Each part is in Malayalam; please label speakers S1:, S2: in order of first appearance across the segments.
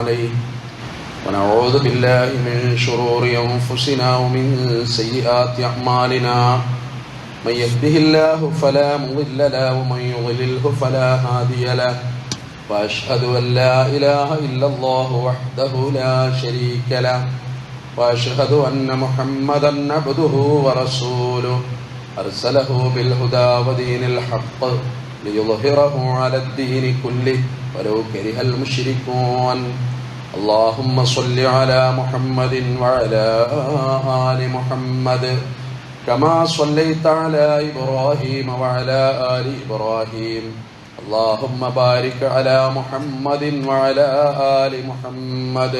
S1: عليه ونعوذ بالله من شرور أنفسنا ومن سيئات أعمالنا من يهده الله فلا مضل له ومن يضلله فلا هادي له وأشهد أن لا إله إلا الله وحده لا شريك له وأشهد أن محمدا عبده ورسوله أرسله بالهدى ودين الحق ليظهره على الدين كله ولو كره المشركون اللهم صل على محمد وعلى آل محمد كما صليت على إبراهيم وعلى آل إبراهيم اللهم بارك على محمد وعلى آل محمد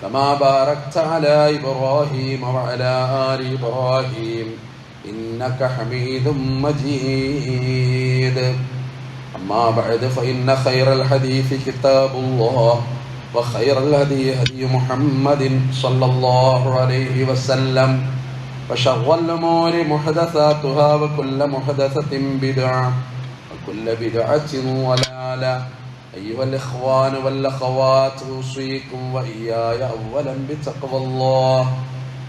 S1: كما باركت على إبراهيم وعلى آل إبراهيم إنك حميد مجيد أما بعد فإن خير الحديث كتاب الله وخير الهدي هدي محمد صلى الله عليه وسلم وشر الأمور محدثاتها وكل محدثة بدعة وكل بدعة ضلالة أيها الإخوان والأخوات أوصيكم وإياي أولا بتقوى الله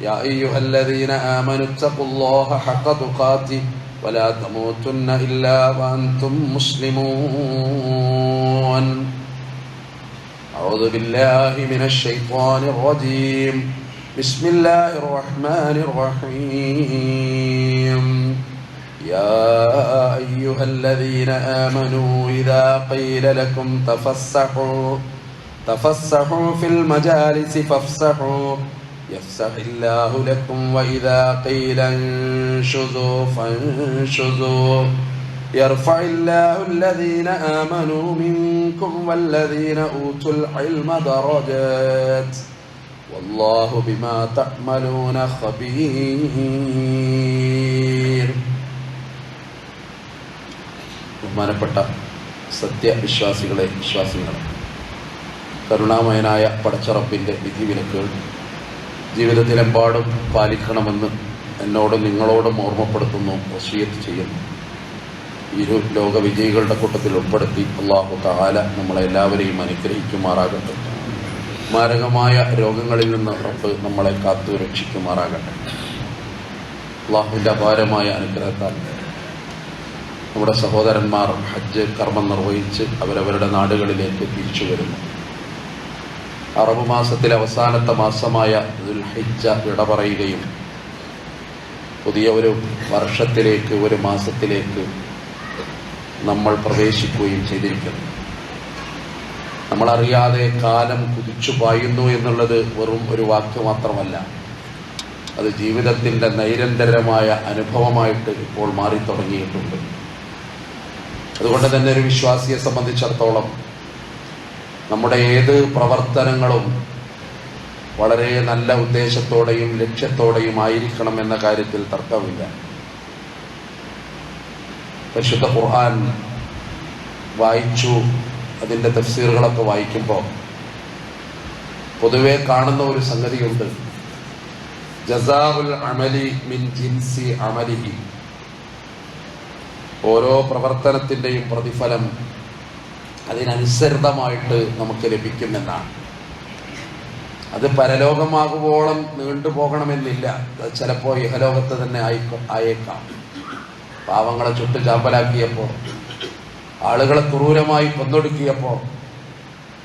S1: يا أيها الذين آمنوا اتقوا الله حق تقاته ولا تموتن إلا وأنتم مسلمون أعوذ بالله من الشيطان الرجيم بسم الله الرحمن الرحيم يا أيها الذين آمنوا إذا قيل لكم تفسحوا في المجالس فافسحوا يفسح الله لكم وإذا قيل انشزوا فانشزوا يرفع الله الذين آمنوا منكم والذين أوتوا العلم درجات والله بما تعملون خبير. ബഹുമാനപ്പെട്ട സത്യവിശ്വാസികളെ വിശ്വാസികളെ, കരുണാമയനായ പടച്ചറപ്പിൻ്റെ വിധിവിലക്കുകൾ ജീവിതത്തിലെമ്പാടും പാലിക്കണമെന്ന് എന്നോടും നിങ്ങളോടും ഓർമ്മപ്പെടുത്തുന്നു, വസിയത്ത് ചെയ്യുന്നു. ഇരു ലോക വിജയികളുടെ കൂട്ടത്തിൽ ഉൾപ്പെടുത്തി അല്ലാഹു തആല നമ്മളെല്ലാവരെയും അനുഗ്രഹിക്കുമാറാകട്ടെ. മാരകമായ രോഗങ്ങളിൽ നിന്ന് റബ്ബ് നമ്മളെ കാത്തു രക്ഷിക്കുമാറാകട്ടെ. അല്ലാഹുവിൻ്റെ അപാരമായ അനുഗ്രഹത്താൽ നമ്മുടെ സഹോദരന്മാർ ഹജ്ജ് കർമ്മം നിർവഹിച്ച് അവരവരുടെ നാടുകളിലേക്ക് തിരിച്ചു വരുന്നു. അറബ് മാസത്തിലെ അവസാനത്തെ മാസമായ ദുൽഹിജ്ജ വിട പറയുകയും പുതിയ ഒരു വർഷത്തിലേക്ക്, ഒരു മാസത്തിലേക്ക് നമ്മൾ പ്രവേശിക്കുകയും ചെയ്തിരിക്കുന്നു. നമ്മളറിയാതെ കാലം കുതിച്ചു പായുന്നു എന്നുള്ളത് വെറും ഒരു വാക്ക് മാത്രമല്ല, അത് ജീവിതത്തിൻ്റെ നൈരന്തരമായ അനുഭവമായിട്ട് ഇപ്പോൾ മാറിത്തുടങ്ങിയിട്ടുണ്ട്. അതുകൊണ്ട് തന്നെ ഒരു വിശ്വാസിയെ സംബന്ധിച്ചിടത്തോളം നമ്മുടെ ഏത് പ്രവർത്തനങ്ങളും വളരെ നല്ല ഉദ്ദേശത്തോടെയും ലക്ഷ്യത്തോടെയും ആയിരിക്കണം എന്ന കാര്യത്തിൽ തർക്കമില്ല. പരിശുദ്ധ ഖുർആൻ വായിച്ചു, അതിൻ്റെ തഫ്സീറുകളൊക്കെ വായിക്കുമ്പോൾ പൊതുവെ കാണുന്ന ഒരു സംഗതിയുണ്ട്. ജസാഉൽ അമലി മിൻ ജിൻസി അമലിഹി, ഓരോ പ്രവർത്തനത്തിൻ്റെയും പ്രതിഫലം അതിനനുസൃതമായിട്ട് നമുക്ക് ലഭിക്കുമെന്നാണ്. അത് പരലോകമാകുവോളം നീണ്ടുപോകണമെന്നില്ല. അത് ചിലപ്പോൾ ഇഹലോകത്ത് തന്നെ ആയേക്കാം. പാവങ്ങളെ ചുട്ട് ചാമ്പലാക്കിയപ്പോൾ, ആളുകളെ ക്രൂരമായി കൊന്നൊടുക്കിയപ്പോൾ,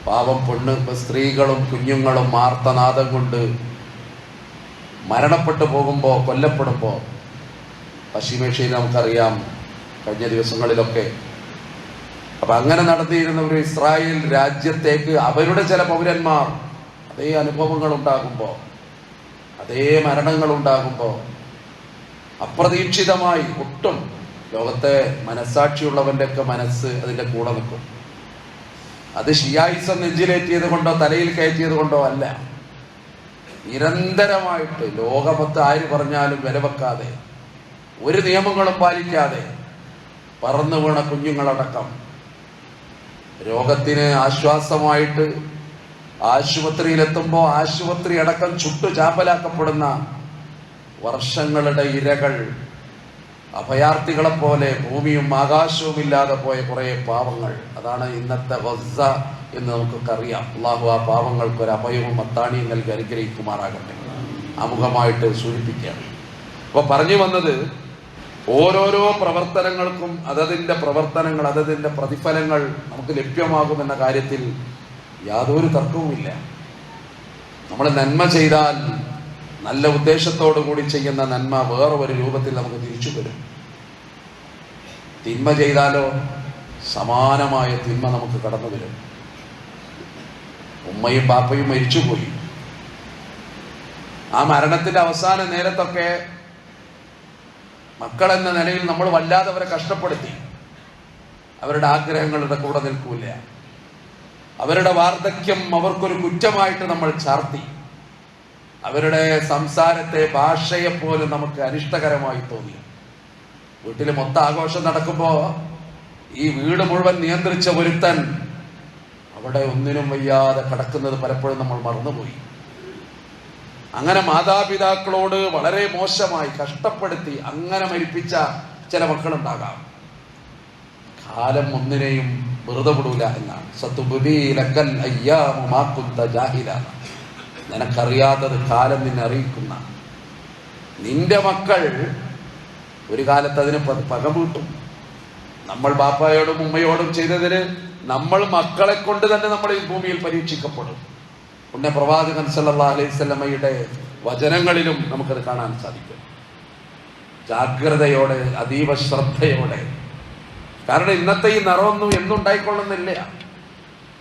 S1: പാവം സ്ത്രീകളും കുഞ്ഞുങ്ങളും ആർത്തനാദം കൊണ്ട് മരണപ്പെട്ടു പോകുമ്പോൾ, കൊല്ലപ്പെടുമ്പോൾ, പശ്ചിമേഷ്യയിൽ നമുക്കറിയാം കഴിഞ്ഞ ദിവസങ്ങളിലൊക്കെ. അപ്പം അങ്ങനെ നടത്തിയിരുന്ന ഒരു ഇസ്രായേൽ രാജ്യത്തേക്ക് അവരുടെ ചില പൗരന്മാർ അതേ അനുഭവങ്ങൾ ഉണ്ടാകുമ്പോൾ, അതേ മരണങ്ങൾ ഉണ്ടാകുമ്പോൾ അപ്രതീക്ഷിതമായി ഒട്ടും ലോകത്തെ മനസ്സാക്ഷിയുള്ളവൻ്റെയൊക്കെ മനസ്സ് അതിൻ്റെ കൂടെ നിൽക്കും. അത് ഷിയായിസം നെഞ്ചിലേറ്റിയത് കൊണ്ടോ തലയിൽ കയറ്റിയത് കൊണ്ടോ അല്ല, നിരന്തരമായിട്ട് ലോകമൊത്ത് ആര് പറഞ്ഞാലും വിലവെക്കാതെ, ഒരു നിയമങ്ങളും പാലിക്കാതെ പറന്നു വീണ കുഞ്ഞുങ്ങളടക്കം രോഗത്തിന് ആശ്വാസമായിട്ട് ആശുപത്രിയിലെത്തുമ്പോൾ ആശുപത്രി അടക്കം ചുട്ടു ചാമ്പലാക്കപ്പെടുന്ന വർഷങ്ങളുടെ ഇരകൾ അഭയാർത്ഥികളെ പോലെ ഭൂമിയും ആകാശവും ഇല്ലാതെ പോയ കുറേ പാവങ്ങൾ. അതാണ് ഇന്നത്തെ ഗസ എന്ന് നമുക്കൊക്കെ അറിയാം. അള്ളാഹു ആ പാവങ്ങൾക്ക് ഒരു അഭയവും അത്താണിയും നൽകി അനുഗ്രഹിക്കുമാറാകട്ടെ. ആമുഖമായിട്ട് സൂചിപ്പിക്കുകയാണ്. അപ്പോൾ പറഞ്ഞു വന്നത്, ഓരോരോ പ്രവർത്തനങ്ങൾക്കും അതതിൻ്റെ പ്രവർത്തനങ്ങൾ, അതതിൻ്റെ പ്രതിഫലങ്ങൾ നമുക്ക് ലഭ്യമാകുമെന്ന കാര്യത്തിൽ യാതൊരു തർക്കവുമില്ല. നമ്മൾ നന്മ ചെയ്താൽ, നല്ല ഉദ്ദേശത്തോടു കൂടി ചെയ്യുന്ന നന്മ വേറെ ഒരു രൂപത്തിൽ നമുക്ക് തിരിച്ചു വരും. തിന്മ ചെയ്താലോ സമാനമായ തിന്മ നമുക്ക് കടന്നു വരും. ഉമ്മയും ബാപ്പയും മരിച്ചുപോയി. ആ മരണത്തിന്റെ അവസാന നേരത്തൊക്കെ മക്കൾ എന്ന നിലയിൽ നമ്മൾ വല്ലാതെ അവരെ കഷ്ടപ്പെടുത്തി. അവരുടെ ആഗ്രഹങ്ങളുടെ കൂടെ നിൽക്കൂല. അവരുടെ വാർദ്ധക്യം അവർക്കൊരു കുറ്റമായിട്ട് നമ്മൾ ചാർത്തി. അവരുടെ സംസാരത്തെ, ഭാഷയെ പോലും നമുക്ക് അനിഷ്ടകരമായി തോന്നി. വീട്ടിൽ മൊത്തം ആഘോഷം നടക്കുമ്പോ ഈ വീട് മുഴുവൻ നിയന്ത്രിച്ച ഒരുത്തൻ അവിടെ ഒന്നിനും വയ്യാതെ കിടക്കുന്നത് പലപ്പോഴും നമ്മൾ മറന്നുപോയി. അങ്ങനെ മാതാപിതാക്കളോട് വളരെ മോശമായി കഷ്ടപ്പെടുത്തി അങ്ങനെ മരിപ്പിച്ച ചില മക്കളുണ്ടാകാം. കാലം ഒന്നിനെയും വെറുതെ വിടൂല എന്നാണ്. സത്തുബുദീലക്കൽ അയ്യാമു മാ കുന്ത ജാഹില. നിനക്കറിയാത്തത് കാലം നിന്നെ അറിയിക്കുന്ന. നിന്റെ മക്കൾ ഒരു കാലത്ത് അതിന് പകമൂട്ടും. നമ്മൾ ബാപ്പായോടും ഉമ്മയോടും ചെയ്തതിന് നമ്മൾ മക്കളെ കൊണ്ട് തന്നെ നമ്മൾ ഈ ഭൂമിയിൽ പരീക്ഷിക്കപ്പെടും. പുണ്യ പ്രവാചകൻ സല്ലല്ലാഹു അലൈഹി വസല്ലമയുടെ വചനങ്ങളിലും നമുക്കത് കാണാൻ സാധിക്കും. ജാഗ്രതയോടെ, അതീവ ശ്രദ്ധയോടെ. കാരണം ഇന്നത്തെ ഈ നിറമൊന്നും എന്നും ഉണ്ടായിക്കൊള്ളുന്നില്ല.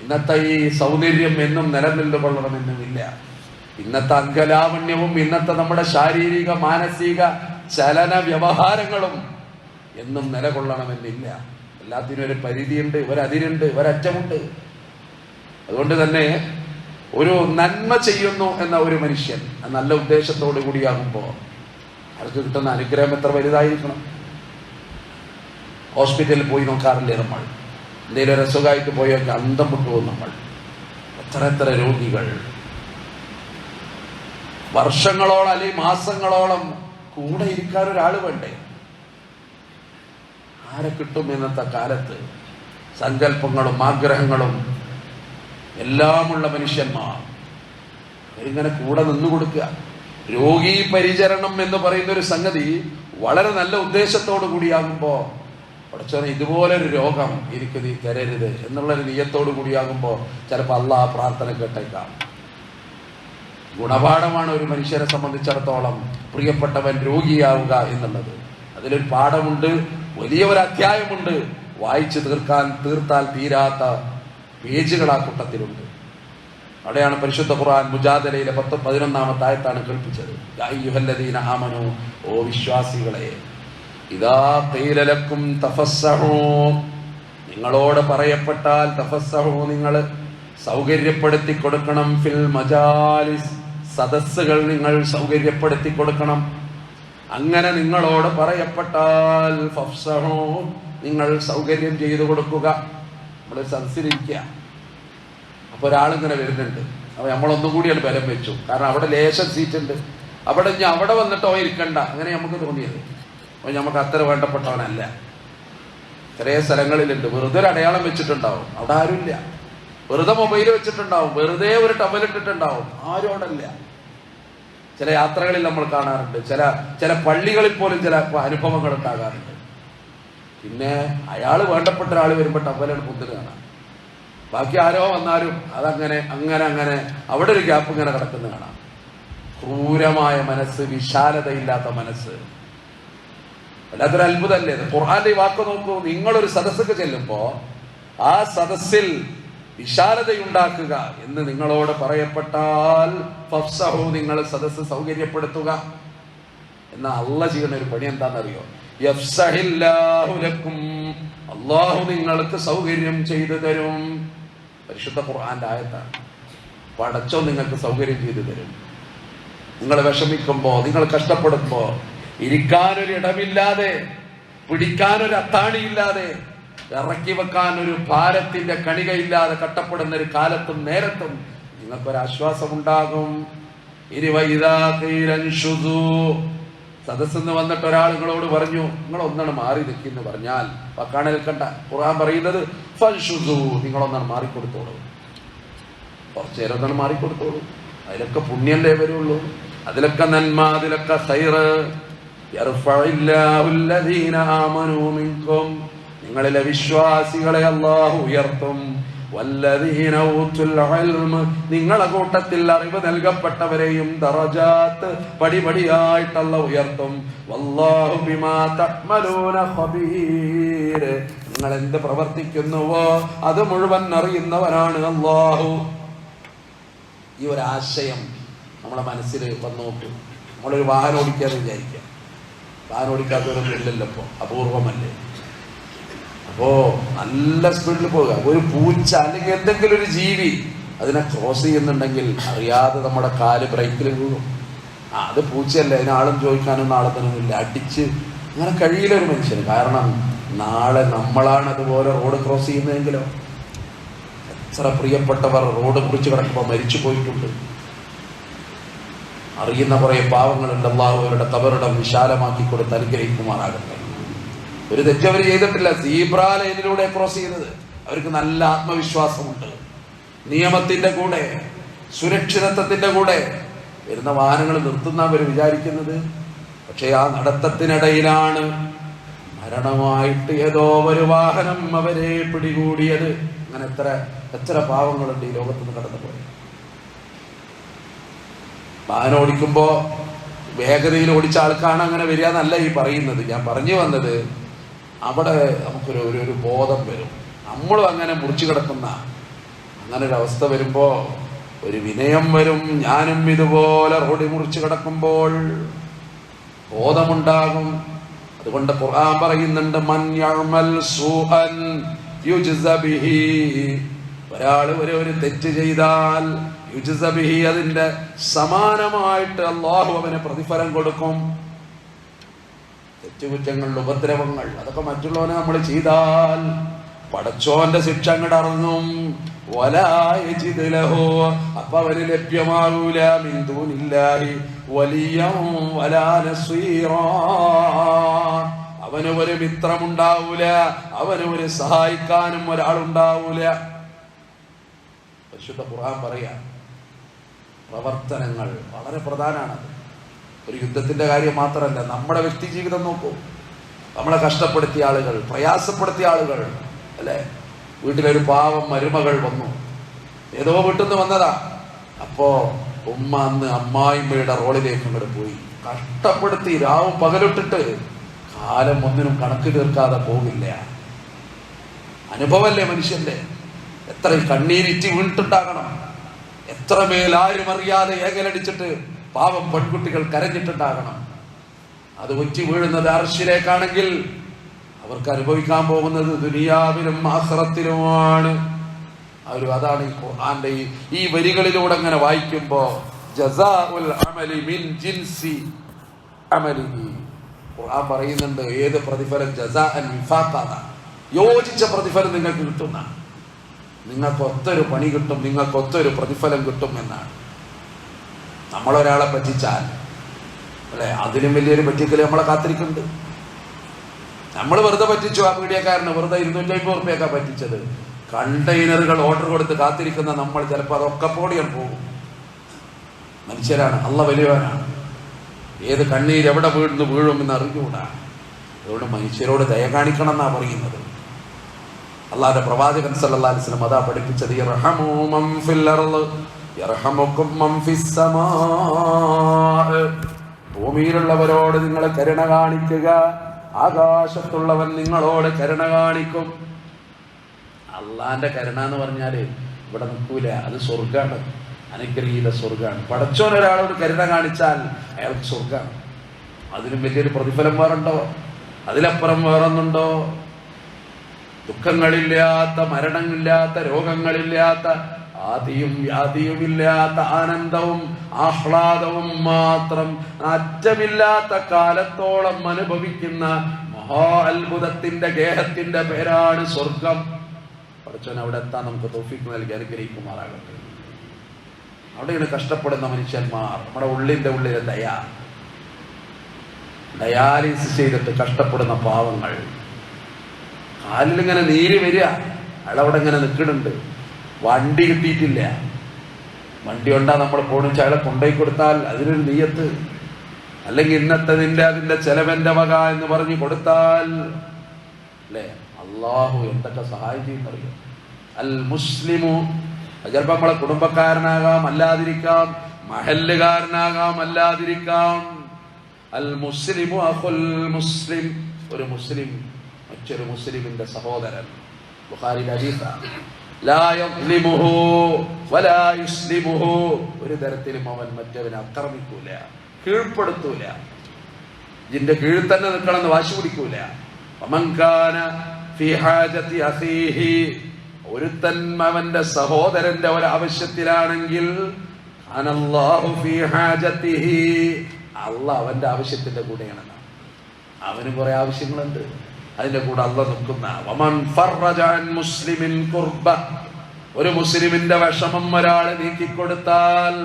S1: ഇന്നത്തെ ഈ സൗന്ദര്യം എന്നും നിലനിൽക്കൊള്ളണമെന്നുമില്ല. ഇന്നത്തെ അംഗലാവണ്യവും ഇന്നത്തെ നമ്മുടെ ശാരീരിക മാനസിക ചലന വ്യവഹാരങ്ങളും എന്നും നിലകൊള്ളണമെന്നില്ല. എല്ലാത്തിനും ഒരു പരിധിയുണ്ട്, ഒരതിരുണ്ട്, ഒരറ്റമുണ്ട്. അതുകൊണ്ട് തന്നെ ഒരു നന്മ ചെയ്യുന്നു എന്ന ഒരു മനുഷ്യൻ നല്ല ഉദ്ദേശത്തോടു കൂടിയാകുമ്പോൾ അവർക്ക് കിട്ടുന്ന അനുഗ്രഹം എത്ര വലുതായിരിക്കണം. ഹോസ്പിറ്റലിൽ പോയി നോക്കാറില്ലേ നമ്മൾ? എന്തെങ്കിലും ഒരു അസുഖമായിട്ട് പോയൊക്കെ അന്തം വിട്ടുപോകും നമ്മൾ. എത്ര രോഗികൾ വർഷങ്ങളോളം അല്ലെങ്കിൽ മാസങ്ങളോളം കൂടെ ഇരിക്കാൻ ഒരാൾ വേണ്ടേ? ആരെ കിട്ടും ഇന്നത്തെ കാലത്ത്? സങ്കല്പങ്ങളും ആഗ്രഹങ്ങളും എല്ലാമുള്ള മനുഷ്യന്മാർ അവരിങ്ങനെ കൂടെ നിന്നു കൊടുക്കുക. രോഗീ പരിചരണം എന്ന് പറയുന്ന ഒരു സംഗതി വളരെ നല്ല ഉദ്ദേശത്തോടു കൂടിയാകുമ്പോ, പഠിച്ചോനെ ഇതുപോലൊരു രോഗം എനിക്ക് നീ തരരുത് എന്നുള്ളൊരു നിയത്തോടു കൂടിയാകുമ്പോ ചിലപ്പോൾ അള്ളാഹ് പ്രാർത്ഥന കേട്ടേക്കാം. ഗുണപാഠമാണ് ഒരു മനുഷ്യരെ സംബന്ധിച്ചിടത്തോളം പ്രിയപ്പെട്ടവൻ രോഗിയാവുക എന്നുള്ളത്. അതിലൊരു പാഠമുണ്ട്, വലിയ ഒരു അധ്യായമുണ്ട്. വായിച്ചു തീർത്താൽ തീരാത്ത പേജുകൾ ആ കൂട്ടത്തിലുണ്ട്. അവിടെയാണ് പരിശുദ്ധ ഖുർആൻ മുജാദലയിലെ 11-ാമത്തെ ആയത്താണ് കേൾപ്പിച്ചത്. യാ അയ്യുഹല്ലദീന ആമനൂ, ഓ വിശ്വാസികളെ, ഇദാ ഖീല ലക്കും തഫസ്സഹൂ, നിങ്ങളോട് പറയപ്പെട്ടാൽ തഫസ്സഹൂ, നിങ്ങൾ സൗകര്യപ്പെടുത്തി കൊടുക്കണം. ഫിൽ മജാലിസ്, സദസ്സുകൾ നിങ്ങൾ സൗകര്യപ്പെടുത്തി കൊടുക്കണം. അങ്ങനെ നിങ്ങളോട് പറയപ്പെട്ടാൽ ഫഫ്സഹൂ, നിങ്ങൾ സൗകര്യം ചെയ്തു കൊടുക്കുക. നമ്മൾ സദസ്സിലിരിക്കുക, അപ്പൊ ഒരാളിങ്ങനെ വരുന്നുണ്ട്. അപ്പൊ നമ്മളൊന്നും കൂടിയാണ് ബലം വെച്ചു. കാരണം അവിടെ ലേശം സീറ്റ് ഉണ്ട്. അവിടെ വന്നിട്ടോ ഇരിക്കണ്ട, അങ്ങനെ നമുക്ക് തോന്നിയത്. അപ്പൊ നമുക്ക് അത്ര വേണ്ടപ്പെട്ടവനല്ല. ചെറിയ സ്ഥലങ്ങളിലുണ്ട് വെറുതെ ഒരു അടയാളം വെച്ചിട്ടുണ്ടാവും, അവിടെ ആരുമില്ല. വെറുതെ മൊബൈൽ വെച്ചിട്ടുണ്ടാവും, വെറുതെ ഒരു ടവലിട്ടിട്ടുണ്ടാവും, ആരും അവിടെ ഇല്ല. ചില യാത്രകളിൽ നമ്മൾ കാണാറുണ്ട്, ചില പള്ളികളിൽ പോലും ചില അനുഭവങ്ങൾ ഉണ്ടാകാറുണ്ട്. പിന്നെ അയാൾ വേണ്ടപ്പെട്ട ഒരാൾ വരുമ്പോൾ ടവലാണ് മുന്നിൽ കാണാം. ബാക്കി ആരോ വന്നാലും അതങ്ങനെ അങ്ങനെ അവിടെ ഒരു ഗ്യാപ്പ് ഇങ്ങനെ കിടക്കുന്ന കാണാം. ക്രൂരമായ മനസ്സ്, വിശാലതയില്ലാത്ത മനസ്സ്. വല്ലാത്തൊരു അത്ഭുതമല്ലേ? ഖുർആന്റെ ഈ വാക്ക് നോക്കൂ. നിങ്ങളൊരു സദസ്സൊക്കെ ചെല്ലുമ്പോ ആ സദസ്സിൽ വിശാലതയുണ്ടാക്കുക എന്ന് നിങ്ങളോട് പറയപ്പെട്ടാൽ ഫഫ്സഹു, നിങ്ങൾ സദസ്സ് സൗകര്യപ്പെടുത്തുക. എന്നാ അള്ളാഹ് ചെയ്യുന്ന ഒരു പണി എന്താണെന്നറിയോ? യഫ്സഹില്ലാഹു ലക്കും, അള്ളാഹു നിങ്ങൾക്ക് സൗകര്യം ചെയ്തു തരും. പരിശുദ്ധ ഖുർആന്റെ ആയത്താണ്. പടച്ചോ നിങ്ങൾക്ക് സൗകര്യം ചെയ്തു തരും. നിങ്ങൾ വിഷമിക്കുമ്പോ, നിങ്ങൾ കഷ്ടപ്പെടുമ്പോ, ഇരിക്കാനൊരു ഇടമില്ലാതെ, പിടിക്കാനൊരു അത്താണിയില്ലാതെ, ഇറക്കി വെക്കാൻ ഒരു ഭാരത്തിന്റെ കണികയില്ലാതെ കട്ടപ്പെടുന്ന ഒരു കാലത്തും നേരത്തും നിങ്ങൾക്കൊരാശ്വാസം ഉണ്ടാകും. സദസ്സെന്ന് വന്നിട്ട് ഒരാൾ നിങ്ങളോട് പറഞ്ഞു നിങ്ങളൊന്നാണ് മാറി നിൽക്കുന്നു പറഞ്ഞാൽ വാക്കാണ് നിൽക്കണ്ട. ഖുർആൻ പറയുന്നത് ഫൻഷുദൂ, നിങ്ങളൊന്നാണ് മാറിക്കൊടുത്തോളൂ, കുറച്ചു നേരം ഒന്നാണ് മാറിക്കൊടുത്തോളൂ. അതിലൊക്കെ പുണ്യല്ലേ വരുള്ളൂ, അതിലൊക്കെ നന്മ, അതിലൊക്കെ ഖൈറ്. യർഫഇല്ലാഹു അല്ലദീന ആമനൂ മിൻകും, നിങ്ങളിലെ വിശ്വാസികളെ അല്ലാഹു ഉയർത്തും. വല്ലദീന ഊതുൽ ഇൽമ, നിങ്ങളുടെ കൂട്ടത്തിൽ അറിവ് നൽകപ്പെട്ടവരെയും ദറജാത്ത് പടിപടിയായിട്ട് അല്ലാഹു ഉയർത്തും. വല്ലാഹു ബിമാ തഅമലൂന ഖബീർ, നിങ്ങൾ എന്ത് പ്രവർത്തിക്കുന്നുവോ അത് മുഴുവൻ അറിയുന്നവനാണ് അല്ലാഹു. ഈ ഒരു ആശയം നമ്മളെ മനസ്സിൽ വന്നു നോക്കും. നമ്മളൊരു വാഹനം ഓടിക്കാന്ന് വിചാരിക്കാം. വാഹനം ഓടിക്കാത്തവരൊന്നും ഇല്ലല്ലോ, ഇപ്പോൾ അപൂർവമല്ലേ. അപ്പോ നല്ല സ്പീഡിൽ പോവുക. ഒരു പൂച്ച അല്ലെങ്കിൽ എന്തെങ്കിലും ഒരു ജീവി അതിനെ ക്രോസ് ചെയ്യുന്നുണ്ടെങ്കിൽ അറിയാതെ നമ്മുടെ കാല് ബ്രേക്കിൽ വീഴും. അത് പൂച്ചയല്ലേ, അതിനാളും ചോദിക്കാനൊന്നും ആളത്തിനൊന്നുമില്ല. അടിച്ച് അങ്ങനെ കഴിയില്ല ഒരു മനുഷ്യന്. കാരണം നാളെ നമ്മളാണ് അതുപോലെ റോഡ് ക്രോസ് ചെയ്യുന്നതെങ്കിലോ. എത്ര പ്രിയപ്പെട്ടവർ റോഡ് കുറിച്ച് കിടക്കുമ്പോൾ മരിച്ചു പോയിട്ടുണ്ട്. അറിയുന്ന കുറേ പാവങ്ങളുണ്ട്. അല്ലാഹു അവരുടെ ഖബറിടം വിശാലമാക്കി കൊടുത്ത് അനുഗ്രഹിക്കുമാറാകട്ടെ. ഒരു തെറ്റവർ ചെയ്തിട്ടില്ല. സീബ്രാ ലൈനിലൂടെ ക്രോസ് ചെയ്തത്. അവർക്ക് നല്ല ആത്മവിശ്വാസമുണ്ട്. നിയമത്തിന്റെ കൂടെ, സുരക്ഷിതത്വത്തിന്റെ കൂടെ വരുന്ന വാഹനങ്ങൾ നിർത്തുന്ന അവർ വിചാരിക്കുന്നത്. പക്ഷെ ആ നടത്തത്തിനിടയിലാണ് മരണമായിട്ട് ഏതോ ഒരു വാഹനം അവരെ പിടികൂടിയത്. അങ്ങനെ എത്ര പാവങ്ങളുണ്ട് ഈ ലോകത്തുനിന്ന് കടന്നുപോയി. വാഹനം ഓടിക്കുമ്പോ വേഗതയിൽ ഓടിച്ച ആൾക്കാണ് അങ്ങനെ വരിക എന്നല്ല ഈ പറയുന്നത്. ഞാൻ പറഞ്ഞു വന്നത്, അവിടെ നമുക്കൊരു ബോധം വരും. നമ്മളും അങ്ങനെ മുറിച്ചു കിടക്കുന്ന അങ്ങനെ ഒരു അവസ്ഥ വരുമ്പോ ഒരു വിനയം വരും. ഞാനും ഇതുപോലെ റോഡ് മുറിച്ചു കിടക്കുമ്പോൾ ബോധമുണ്ടാകും. അതുകൊണ്ട് ഖുർആൻ പറയുന്നുണ്ട്, മൻ യഅമൽ സൂഅൻ യുജ്സ ബിഹി, ഒരാൾ ഒരു തെറ്റ് ചെയ്താൽ യുജ്സ ബിഹി, അതിന്റെ സമാനമായിട്ട് അല്ലാഹു അവന് പ്രതിഫലം കൊടുക്കും. തെറ്റുകുറ്റങ്ങളുടെ ഉപദ്രവങ്ങൾ അതൊക്കെ മറ്റുള്ളവനെ നമ്മൾ ചെയ്താൽ പടച്ചോന്റെ ശിക്ഷ അങ്ങോട്ട് ഇറങ്ങും. അപ്പൊ അവന് ലഭ്യമാകൂല മിൻ ദൂനില്ലാഹി വലിയ്യൻ വലാ നസീറാ, അവന് ഒരു മിത്രമുണ്ടാവൂല, അവന് ഒരു സഹായിക്കാനും ഒരാളുണ്ടാവൂല. പരിശുദ്ധ ഖുർആൻ പറയാ പ്രവർത്തനങ്ങൾ വളരെ പ്രധാനമാണത്. ഒരു യുദ്ധത്തിന്റെ കാര്യം മാത്രമല്ല, നമ്മുടെ വ്യക്തി ജീവിതം നോക്കൂ. നമ്മളെ കഷ്ടപ്പെടുത്തിയ ആളുകൾ, പ്രയാസപ്പെടുത്തിയ ആളുകൾ അല്ലെ. വീട്ടിലൊരു പാവം മരുമകൾ വന്നു, ഏതോ വീട്ടിൽ നിന്ന് വന്നതാ. അപ്പോ ഉമ്മ അന്ന് അമ്മായിമ്മയുടെ റോളിലേക്ക് അങ്ങോട്ട് പോയി കഷ്ടപ്പെടുത്തി രാവും പകലിട്ടിട്ട് കാലം ഒന്നിനും കണക്ക് തീർക്കാതെ പോകില്ല. അനുഭവല്ലേ മനുഷ്യന്റെ. എത്ര കണ്ണീരിറ്റി വീണിട്ടുണ്ടാകണം, എത്ര മേലാരും അറിയാതെ ഏകലടിച്ചിട്ട് പാവം പെൺകുട്ടികൾ കരഞ്ഞിട്ടുണ്ടാകണം. അത് ഒറ്റി വീഴുന്നത് അർശിലേക്കാണെങ്കിൽ അവർക്ക് അനുഭവിക്കാൻ പോകുന്നത് ദുനിയാവിലും ആഖിറത്തിലുമാണ്. അതാണ് ഈ ഖുർആന്റെ ഈ വരികളിലൂടെ അങ്ങനെ വായിക്കുമ്പോ ജസാഉൽ അമലി മിൻ ജിൻസി അമലിഹി. ഖുർആൻ പറയുന്നുണ്ട് ഏത് പ്രതിഫലം ജസാഅൻ വിഫാഖാത, യോജിച്ച പ്രതിഫലം നിങ്ങൾക്ക് കിട്ടുന്ന, നിങ്ങൾക്ക് ഒത്തൊരു പണി കിട്ടും, നിങ്ങൾക്ക് ഒത്തൊരു പ്രതിഫലം കിട്ടും എന്നാണ്. നമ്മളൊരാളെ പറ്റിച്ചാൽ അല്ലെ, അതിലും വലിയൊരു പറ്റിക്കല് നമ്മളെ കാത്തിരിക്കുന്നുണ്ട്. നമ്മൾ വെറുതെ പറ്റിച്ചു, ആ മീഡിയക്കാരന് വെറുതെ 250 റുപ്യൊക്കെ പറ്റിച്ചത്. കണ്ടെയ്നറുകൾ ഓർഡർ കൊടുത്ത് കാത്തിരിക്കുന്ന നമ്മൾ ചിലപ്പോൾ അതൊക്കെ പോടിയാൻ പോകും. മനുഷ്യരാണ്, അല്ലാഹു വലിയവനാണ്. ഏത് കണ്ണീര് എവിടെ വീഴുമെന്ന് അറിഞ്ഞുകൂടാ. അതുകൊണ്ട് മനുഷ്യരോട് ദയ കാണിക്കണം എന്നാ പറയുന്നത്. അല്ലാഹുവിന്റെ പ്രവാചകൻ സല്ലല്ലാഹു അലൈഹി വസല്ലം അതാ പഠിപ്പിച്ചത്, യർഹമു മൻ ഫിൽ അർള് യർഹമുക്കും മൻ ഫിസ് സമാ. ഭൂമിയിലുള്ളവരോട് നിങ്ങൾ കരുണ കാണിക്കുക, ആകാശത്തുള്ളവൻ നിങ്ങളോട് കരുണ കാണിക്കും. അള്ളാന്റെ കരുണ എന്ന് പറഞ്ഞാല് ഇവിടെ നിൽക്കൂല, അത് സ്വർഗാണ്, അനുഗ്രഹീത സ്വർഗാണ്. പടച്ചോൻ ഒരാളോട് കരുണ കാണിച്ചാൽ അയാൾക്ക് സ്വർഗാണ്. അതിനും വലിയൊരു പ്രതിഫലം വേറുണ്ടോ? അതിലപ്പുറം വേറൊന്നുണ്ടോ? ദുഃഖങ്ങളില്ലാത്ത, മരണമില്ലാത്ത, രോഗങ്ങളില്ലാത്ത, ആദിയും വ്യാധിയുമില്ലാത്ത ആനന്ദവും ആഹ്ലാദവും മാത്രം അറ്റമില്ലാത്ത കാലത്തോളം അനുഭവിക്കുന്ന മഹാ അത്ഭുതത്തിന്റെ ഗേഹത്തിന്റെ പേരാണ് സ്വർഗം. പടച്ചോൻ അവിടെ എത്താൻ നമുക്ക് തൗഫീഖ് നൽകി അനുഗ്രഹിക്കുമാറാകട്ടെ. അവിടെയാണ് കഷ്ടപ്പെടുന്ന മനുഷ്യന്മാർ, നമ്മുടെ ഉള്ളിന്റെ ഉള്ളിലെ ദയ. ഡയാലിസിസ് ചെയ്തിട്ട് കഷ്ടപ്പെടുന്ന പാവങ്ങൾ, കാലിലിങ്ങനെ നീര് വരിക, അയാളവിടെ ഇങ്ങനെ നിൽക്കുന്നുണ്ട്, വണ്ടി കിട്ടിയിട്ടില്ല. വണ്ടി കൊണ്ടാ നമ്മൾ പോണിച്ച് അയാളെ കൊണ്ടുപോയി കൊടുത്താൽ അതിനൊരു നീയത്ത്, അല്ലെങ്കിൽ ഇന്നത്തെ അതിന്റെ ചെലവന്റെ വക എന്ന് പറഞ്ഞ് കൊടുത്താൽ അല്ലേ, അള്ളാഹു എന്തൊക്കെ സഹായം ചെയ്യുന്നറിയോ. അൽ മുസ്ലിമു, ചിലപ്പോ നമ്മളെ കുടുംബക്കാരനാകാം, അല്ലാതിരിക്കാം, മഹല്ലുകാരനാകാം, അല്ലാതിരിക്കാം. അൽ മുസ്ലിമു അഖുൽ മുസ്ലിം, ഒരു മുസ്ലിം മറ്റൊരു മുസ്ലിമിന്റെ സഹോദരൻ. ബുഖാരിയുടെ ഹദീസാണ്. ലാ യസ്ലിമുഹു വലാ യുസ്ലിമുഹു, ഒരു തരത്തിലും അവൻ മറ്റവനെ ആക്രമിക്കൂല, കീഴ്പ്പെടുത്തൂല, ഇതിന്റെ കീഴിൽ തന്നെ നിൽക്കണമെന്ന് വാശി പിടിക്കൂല. വമൻ കാന ഫീ ഹാജതി അഖീഹി, ഒരുത്തൻ അവന്റെ സഹോദരന്റെ ഒരു ആവശ്യത്തിലാണെങ്കിൽ അനല്ലാഹു ഫീ ഹാജതിഹി, അല്ലാഹ് അവന്റെ ആവശ്യത്തിന്റെ കൂടെയാണ്. അവന് കുറെ ആവശ്യങ്ങളുണ്ട്, അതിന്റെ കൂടെ അല്ലാഹ് നിൽക്കുന്ന. വമൻ ഫറജ അൻ മുസ്ലിമിൻ കുർബ, ഒരു മുസ്ലിമിന്റെ വിഷമം ഒരാൾ നീക്കിക്കൊടുത്താൽ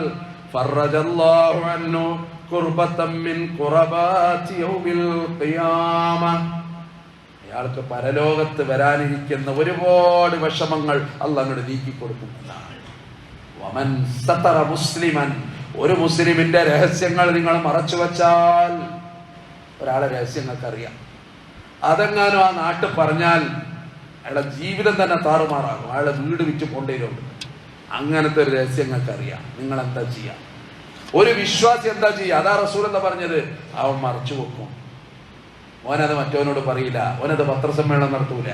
S1: ഫറജല്ലാഹു അൻഹു കുർബതൻ മിൻ ഖുറബാതി യൗമിൽ ഖിയാമ, അയാൾക്ക് പരലോകത്ത് വരാനിരിക്കുന്ന ഒരുപാട് വിഷമങ്ങൾ അല്ലാഹ് അങ്ങോട്ട് നീക്കിക്കൊടുക്കുന്നതാണ്. വമൻ സതറ മുസ്ലിമൻ, ഒരു മുസ്ലിമിന്റെ രഹസ്യങ്ങൾ നിങ്ങൾ മറച്ചു വച്ചാൽ, ഒരാളെ രഹസ്യങ്ങൾക്ക് അറിയാം, അതെങ്ങാനും ആ നാട്ടിൽ പറഞ്ഞാൽ അയാളുടെ ജീവിതം തന്നെ താറുമാറാകും, അയാളെ വീട് വിറ്റ് കൊണ്ടേലുണ്ട്. അങ്ങനത്തെ ഒരു രഹസ്യങ്ങൾക്ക് അറിയാം, നിങ്ങൾ എന്താ ചെയ്യാം? ഒരു വിശ്വാസി എന്താ ചെയ്യുക? അതാ റസൂൽ എന്താ പറഞ്ഞത്, അവൻ മറച്ചു വെക്കും, ഓനത് മറ്റവനോട് പറയില്ല, ഓനത് പത്രസമ്മേളനം നടത്തൂല.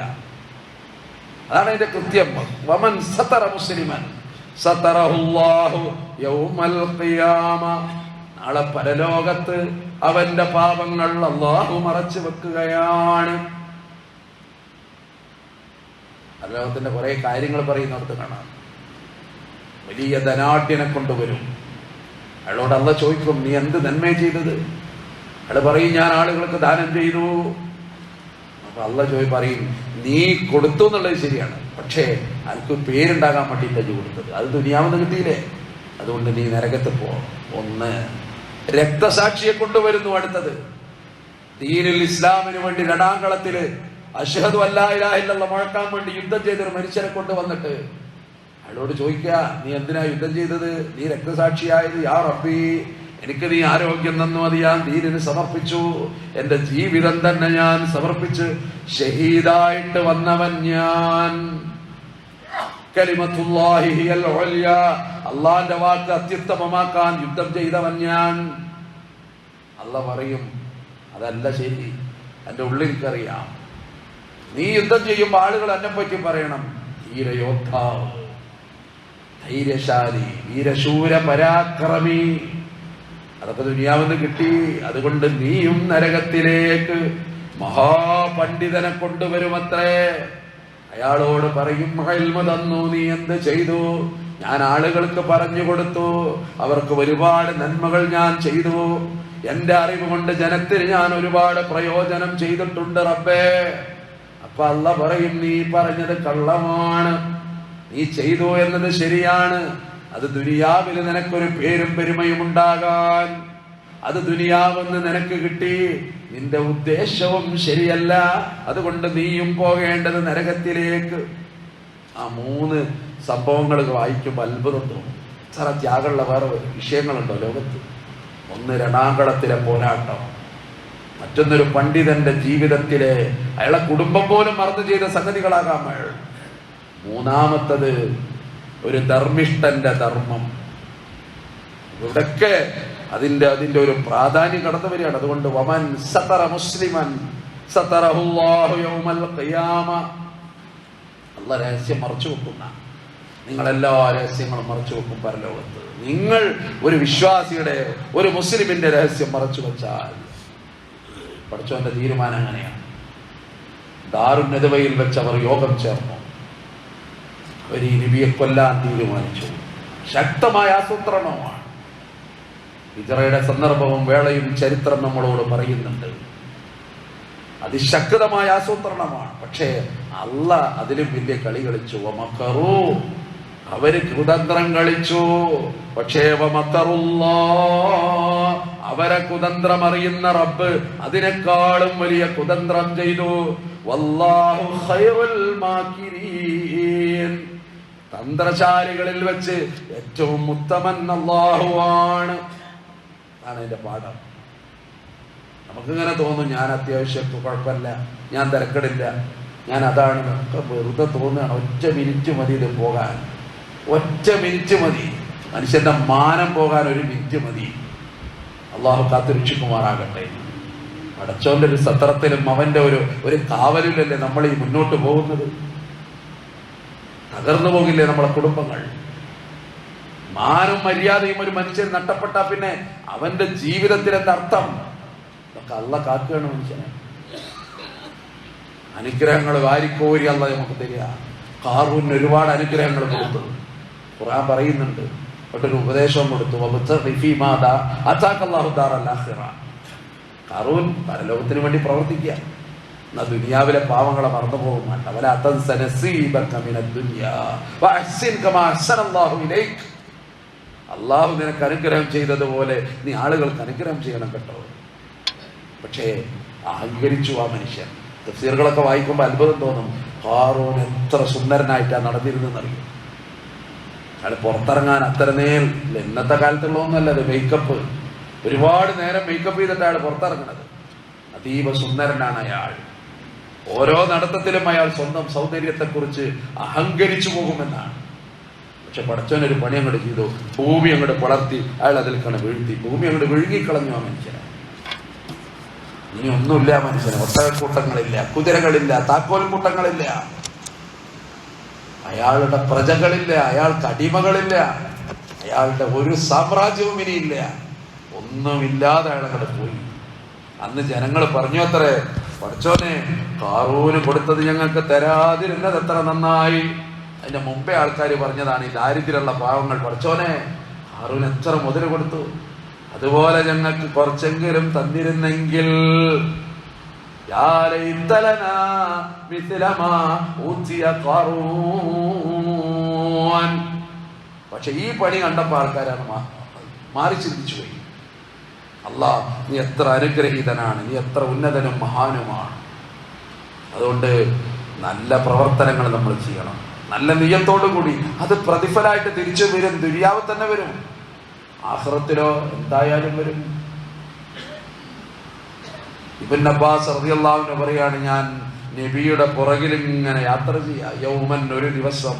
S1: അതാണ് അതിന്റെ കൃത്യം. വമൻ സതറ മുസ്ലിമൻ സതറഹുല്ലാഹു യൗമൽ ഖിയാമ, നാളെ പരലോകത്ത് അവന്റെ പാപങ്ങൾ അല്ലാഹു മറച്ചു വെക്കുകയാണ്. പരലോകത്തിന്റെ കുറെ കാര്യങ്ങൾ പറയുന്നിടത്ത് കാണാം. വലിയ ധനാഢ്യനെ കൊണ്ടുവരും, അയാളോട് അല്ലാഹ് ചോദിക്കും, നീ എന്ത് നന്മ ചെയ്തത്? അയാൾ പറയും, ഞാൻ ആളുകൾക്ക് ദാനം ചെയ്തു. അപ്പൊ അല്ലാഹ് പറയും, നീ കൊടുത്തു എന്നുള്ളത് ശരിയാണ്, പക്ഷേ അനക്ക് പേരുണ്ടാകാൻ വേണ്ടിയിട്ടല്ല കൊടുത്തത്, അത് ദുനിയാവെന്ന് കിട്ടിയില്ലേ, അതുകൊണ്ട് നീ നരകത്ത് പോ. ഒന്ന്, രക്തസാക്ഷിയെ കൊണ്ടുവരുന്നു. അടുത്തത്, ദീനുൽ ഇസ്ലാമിന് വേണ്ടി രണാങ്കളത്തില് അശ്ഹദു അല്ലാ ഇലാഹ ഇല്ലല്ലാഹ് മുഴക്കാൻ വേണ്ടി യുദ്ധം ചെയ്തൊരു മനുഷ്യനെ കൊണ്ടുവന്നിട്ട് അയാളോട് ചോദിക്കുക, നീ എന്തിനാ യുദ്ധം ചെയ്തത്? നീ രക്തസാക്ഷിയായത്? യാ റബ്ബി, എനിക്ക് നീ ആരോഗ്യം തന്നു, അത് ഞാൻ ദീനിന് സമർപ്പിച്ചു, എന്റെ ജീവിതം തന്നെ ഞാൻ സമർപ്പിച്ച് ഷഹീദായിട്ട് വന്നവൻ ഞാൻ. കലിമത്തുല്ലാഹി ഹിയൽ ഉൽയ, അല്ലാഹുവിന്റെ വാക്ക് അത്യുത്തമമാക്കാൻ യുദ്ധം ചെയ്തവൻ ഞാൻ. അല്ലാഹ് പറയും, അതല്ല ശരി, എന്റെ ഉള്ളിൽക്കറിയാം. നീ യുദ്ധം ചെയ്യുമ്പോൾ ആളുകൾ എന്നെ പറ്റി പറയണം, ധീരയോദ്ധാവ്, ധൈര്യശാലി, വീരശൂര പരാക്രമി. അതൊക്കെ ദുനിയാവെന്ന് കിട്ടി, അതുകൊണ്ട് നീയും നരകത്തിലേക്ക് മഹാപണ്ഡിതനെ കൊണ്ടുവരുമത്രേ. അയാളോട് പറയും, ഇൽമു തന്നു, നീ എന്ത് ചെയ്തു? ഞാൻ ആളുകൾക്ക് പറഞ്ഞു കൊടുത്തു, അവർക്ക് ഒരുപാട് നന്മകൾ ഞാൻ ചെയ്തു, എന്റെ അറിവ് കൊണ്ട് ജനത്തിന് ഞാൻ ഒരുപാട് പ്രയോജനം ചെയ്തിട്ടുണ്ട് റബ്ബേ. അപ്പൊ അല്ലാഹ് പറയും, നീ പറഞ്ഞത് കള്ളമാണ്, നീ ചെയ്തു എന്നത് ശരിയാണ്, അത് ദുനിയാവിൽ നിനക്കൊരു പേരും പെരുമയും ഉണ്ടാകാൻ, അത് ദുനിയാവെന്ന് നിനക്ക് കിട്ടി, നിന്റെ ഉദ്ദേശവും ശരിയല്ല, അതുകൊണ്ട് നീയും പോകേണ്ടത് നരകത്തിലേക്ക്. ആ 3 സംഭവങ്ങൾ വായിക്കുമ്പോൾ അത്ഭുതം തോന്നും. സാറ ത്യാഗമുള്ള വേറെ വിഷയങ്ങളുണ്ടോ ലോകത്ത്? ഒന്ന് രണാങ്കളത്തിലെ പോരാട്ടം, മറ്റൊന്നൊരു പണ്ഡിതന്റെ ജീവിതത്തിലെ അയാളെ കുടുംബം പോലും മറന്നു ചെയ്ത സംഗതികളാകാം അയാൾ. മൂന്നാമത്തത് ഒരു ധർമ്മിഷ്ഠന്റെ ധർമ്മം. ഇവിടൊക്കെ അതിന്റെ ഒരു പ്രാധാന്യം കടന്നു വരികയാണ്. അതുകൊണ്ട് വമൻ സതറ മുസ്ലിമൻ സതറഹുല്ലാഹു യൗമൽ ഖിയാമ, അല്ലാഹ് രഹസ്യം മറച്ചു വെക്കുന്ന, നിങ്ങളെല്ലാ രഹസ്യങ്ങളും മറച്ചു വെക്കും പരലോകത്ത്. നിങ്ങൾ ഒരു വിശ്വാസിയുടെ, ഒരു മുസ്ലിമിന്റെ രഹസ്യം മറച്ചു വെച്ചാൽ പഠിച്ചവന്റെ തീരുമാനം അങ്ങനെയാണ്. ദാറുൻ നദവയിൽ വെച്ച് അവർ യോഗം ചേർന്നു, അവർ ഈ നബിയെ കൊല്ലാൻ തീരുമാനിച്ചു. ശക്തമായ ആസൂത്രണമാണ്. ഹിജ്റയുടെ സന്ദർഭവും വേളയും ചരിത്രം നമ്മളോട് പറയുന്നുണ്ട്. അതിശക്തമായ ആസൂത്രണമാണ്. പക്ഷേ അല്ലാഹ് അതിലും വലിയ കളി കളിച്ചു. വമക്കറൂ, അവര് കുതന്ത്രം കളിച്ചു. പക്ഷേ വമക്കറുല്ലാഹ്, അവരെ കുതന്ത്രം അറിയുന്ന റബ്ബ് അതിനേക്കാളും വലിയ കുതന്ത്രം ചെയ്തു. വല്ലാഹു ഖൈറുൽ മാകിരീൻ. തന്ത്രശാലികളിൽ വെച്ച് ഏറ്റവും ഉത്തമൻ അല്ലാഹുവാണ്. ആണ് അതിന്റെ പാഠം. നമുക്കിങ്ങനെ തോന്നും, ഞാൻ അത്യാവശ്യം കുഴപ്പമില്ല, ഞാൻ തിരക്കടില്ല, ഞാൻ അതാണ്, ഒക്കെ വെറുതെ തോന്നുകയാണ്. ഒറ്റ മിനിറ്റ് മതി ഇത് പോകാൻ, ഒറ്റ മിനിറ്റ് മതി. മനുഷ്യന്റെ മാനം പോകാൻ ഒരു മിനിറ്റ് മതി. അള്ളാഹു കാത്തുരക്ഷിക്കുമാറാകട്ടെ. പടച്ചോന്റെ ഒരു സത്രത്തിലും അവന്റെ ഒരു കാവലിലല്ലേ നമ്മൾ ഈ മുന്നോട്ട് പോകുന്നത്. തകർന്നു പോകില്ലേ നമ്മളെ കുടുംബങ്ങൾ? മാനും മര്യാദയും ഒരു മനുഷ്യൻ നഷ്ടപ്പെട്ടാ പിന്നെ അവന്റെ ജീവിതത്തിൽ എന്താ അർത്ഥം? ഇതൊക്കെ അള്ളാഹ് കാക്കുകയാണ് മനുഷ്യനെ. അനുഗ്രഹങ്ങൾ വാരിക്കോരി അള്ളാഹ് നമുക്ക് തരിക. ഖാറൂന് ഒരുപാട് അനുഗ്രഹങ്ങൾ കൊടുത്തു. ഖുർആൻ പറയുന്നുണ്ട്, ഒരു ഉപദേശവും കൊടുത്തു. ഖാറൂൻ പരലോകത്തിന് വേണ്ടി പ്രവർത്തിക്കുക. എന്നാ ദുനിയാവിലെ പാവങ്ങളെ മറന്നു പോകും വേണ്ട. അള്ളാഹു നിനക്ക് അനുഗ്രഹം ചെയ്തതുപോലെ നീ ആളുകൾക്ക് അനുഗ്രഹം ചെയ്യണം കേട്ടോ. പക്ഷേ അഹങ്കരിച്ചു ആ മനുഷ്യൻ. തഫ്സീറുകളൊക്കെ വായിക്കുമ്പോൾ അത്ഭുതം തോന്നും. ഖാറൂൻ എത്ര സുന്ദരനായിട്ടാണ് നടന്നിരുന്നെന്നറിയും. അയാൾ പുറത്തിറങ്ങാൻ അത്ര നേരം, ഇന്നത്തെ കാലത്തുള്ളതൊന്നുമല്ല അത്. മേക്കപ്പ്, ഒരുപാട് നേരം മേക്കപ്പ് ചെയ്തിട്ട് അയാൾ പുറത്തിറങ്ങണത്. അതീവ സുന്ദരനാണ് അയാൾ. ഓരോ നടത്തത്തിലും അയാൾ സ്വന്തം സൗന്ദര്യത്തെക്കുറിച്ച് അഹങ്കരിച്ചു പോകുമെന്നാണ്. പക്ഷെ പടച്ചോനൊരു പണി അങ്ങോട്ട് ചെയ്തു. ഭൂമി അങ്ങോട്ട് പുലർത്തി അയാൾ അതിൽ കണ്ട് വീഴ്ത്തി. ഭൂമി അങ്ങോട്ട് വിഴുങ്ങിക്കളഞ്ഞു ആ മനുഷ്യനെ. ഇനി ഒന്നുമില്ല മനുഷ്യന്. ഒട്ടകക്കൂട്ടങ്ങളില്ല, കുതിരകളില്ല, താക്കോൽ കൂട്ടങ്ങളില്ല, അയാളുടെ പ്രജകളില്ല, അയാൾക്ക് അടിമകളില്ല, അയാളുടെ ഒരു സാമ്രാജ്യവും ഇനിയില്ല. ഒന്നുമില്ലാതെ അയാളങ്ങോട്ട് പോയി. അന്ന് ജനങ്ങൾ പറഞ്ഞു അത്രേ, പടച്ചോനെ ഖാറൂന് കൊടുത്തത് ഞങ്ങൾക്ക് തരാതിരുന്നത് എത്ര നന്നായി. അതിന്റെ മുമ്പേ ആൾക്കാർ പറഞ്ഞതാണ്, ഈ ദാരിദ്ര്യമുള്ള പാവങ്ങൾ, പടച്ചോനെ ഖാറൂന് എത്ര മുതൽ കൊടുത്തു, അതുപോലെ ഞങ്ങൾക്ക് കുറച്ചെങ്കിലും തന്നിരുന്നെങ്കിൽ. പക്ഷെ ഈ പണി കണ്ടപ്പോൾ ആൾക്കാരാണ് മാറി ചിന്തിച്ചു പോയി. അല്ലാഹ്, നീ എത്ര അനുഗ്രഹീതനാണ്, നീ എത്ര ഉന്നതനും മഹാനുമാണ്. അതുകൊണ്ട് നല്ല പ്രവർത്തനങ്ങൾ നമ്മൾ ചെയ്യണം, നല്ല നിയ്യത്തോടു കൂടി. അത് പ്രതിഫലമായിട്ട് തിരിച്ചു വരും. ദുനിയാവ് തന്നെ വരും, ആഖിറത്തിലോ എന്തായാലും വരും. ഇബ്നു അബ്ബാസ് റളിയല്ലാഹു അൻഹു പറയാണ്, ഞാൻ നബിയുടെ പുറകിൽ ഇങ്ങനെ യാത്ര ചെയ്യാ. യൗമൻ, ഒരു ദിവസം,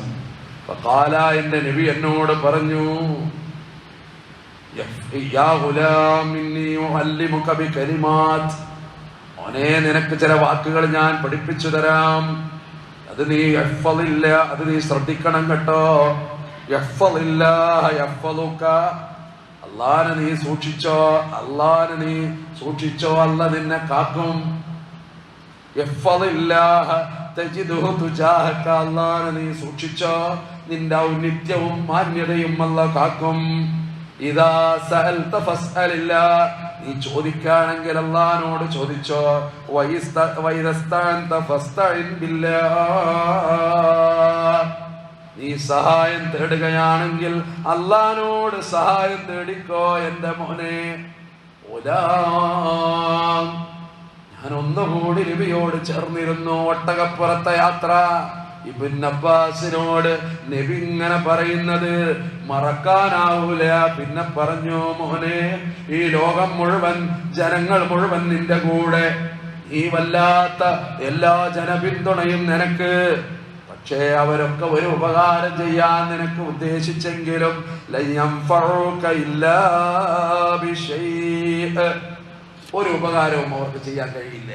S1: ഫഖാല, എന്റെ നബി എന്നോട് പറഞ്ഞു, യാ ഗുലാം ഇന്നി ഉഅല്ലിമുക ബികലിമാത്, മോനെ നിനക്ക് ചില വാക്കുകൾ ഞാൻ പഠിപ്പിച്ചു തരാം. അത് നീ യഹ്ഫളില്ല, അത് നീ ശ്രദ്ധിക്കണം കേട്ടോ. യഹ്ഫളില്ലാഹ യഹ്ഫളുക, അല്ലാഹനെ നീ സൂക്ഷിച്ചോ, അല്ലാഹനെ നീ സൂക്ഷിച്ചോ, അല്ലാഹ് നിന്നെ കാക്കും. യഹ്ഫളില്ലാഹ തജിദുഹു തുജാഹക, അല്ലാഹനെ നീ സൂക്ഷിച്ചോ, നിന്റെ ഔന്നിത്യവും മാന്യതയും അല്ലാഹ് കാക്കും. ഇദാ സഅൽത ഫസ്അലില്ലാഹ്, നീ ചോദിക്കുകയാണെങ്കിൽ അല്ലാഹനോട് ചോദിച്ചോ. വഇദസ്തഅൻത ഫസ്തഇൻ ബില്ലാഹ്, നീ സഹായം തേടുകയാണെങ്കിൽ അല്ലാഹനോട് സഹായം തേടിക്കോ എന്റെ മോനെ. ഞാൻ ഒന്നുകൂടി നബിയോട് ചേർന്നിരുന്നു. ഒട്ടകപ്പുറത്തെ യാത്ര. ഇബ്നു അബ്ബാസിനോട് നബി ഇങ്ങനെ പറയുന്നത് മറക്കാനാവൂല. പിന്നെ പറഞ്ഞു, മോനെ, ഈ ലോകം മുഴുവൻ, ജനങ്ങൾ മുഴുവൻ നിന്റെ കൂടെ, ഈ വല്ലാത്ത എല്ലാ ജനപിന്തുണയും നിനക്ക്. പക്ഷേ അവരൊക്കെ ഒരു ഉപകാരം ചെയ്യാൻ നിനക്ക് ഉദ്ദേശിച്ചെങ്കിലും ഒരു ഉപകാരവും അവർക്ക് ചെയ്യാൻ കഴിയില്ല.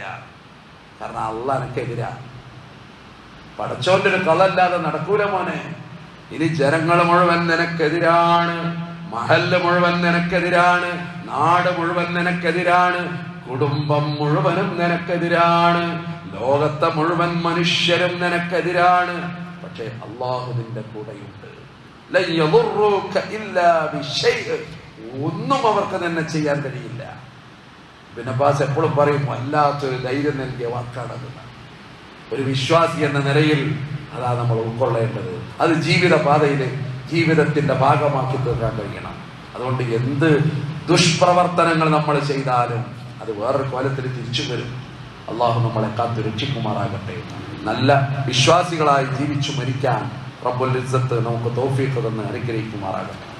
S1: കാരണം അള്ളാഹ് എനിക്കെതിരാ. പടച്ചോന്റെ ഒരു കളല്ലാതെ നടക്കൂല മോനെ. ഇനി ജനങ്ങൾ മുഴുവൻ നിനക്കെതിരാണ്, മഹല്ല് മുഴുവൻ നിനക്കെതിരാണ്, നാട് മുഴുവൻ നിനക്കെതിരാണ്, കുടുംബം മുഴുവനും നിനക്കെതിരാണ്, ലോകത്തെ മുഴുവൻ മനുഷ്യരും നിനക്കെതിരാണ്. പക്ഷേ അല്ലാഹു നിന്റെ കൂടെയുണ്ട്. ഒന്നും അവർക്ക് തന്നെ ചെയ്യാൻ കഴിയില്ല. ഇബ്നു അബ്ബാസ് എപ്പോഴും പറയും, വല്ലാത്തൊരു ധൈര്യം നൽകിയ വാക്കാണത്. ഒരു വിശ്വാസി എന്ന നിലയിൽ അതാ നമ്മൾ ഉൾക്കൊള്ളേണ്ടത്. അത് ജീവിത പാതയിൽ ജീവിതത്തിന്റെ ഭാഗമാക്കി തീർക്കാൻ കഴിയണം. അതുകൊണ്ട് എന്ത് ദുഷ്പ്രവർത്തനങ്ങൾ നമ്മൾ ചെയ്താലും അത് വേറൊരു കോലത്തിൽ തിരിച്ചു വരും. അള്ളാഹു നമ്മളെ കാത്തു രക്ഷിക്കുമാറാകട്ടെ. നല്ല വിശ്വാസികളായി ജീവിച്ചു മരിക്കാൻ റബ്ബുൽ ഇസ്സത്ത് നമുക്ക് തൗഫീഖ് തന്ന് അനുഗ്രഹിക്കുമാറാകട്ടെ.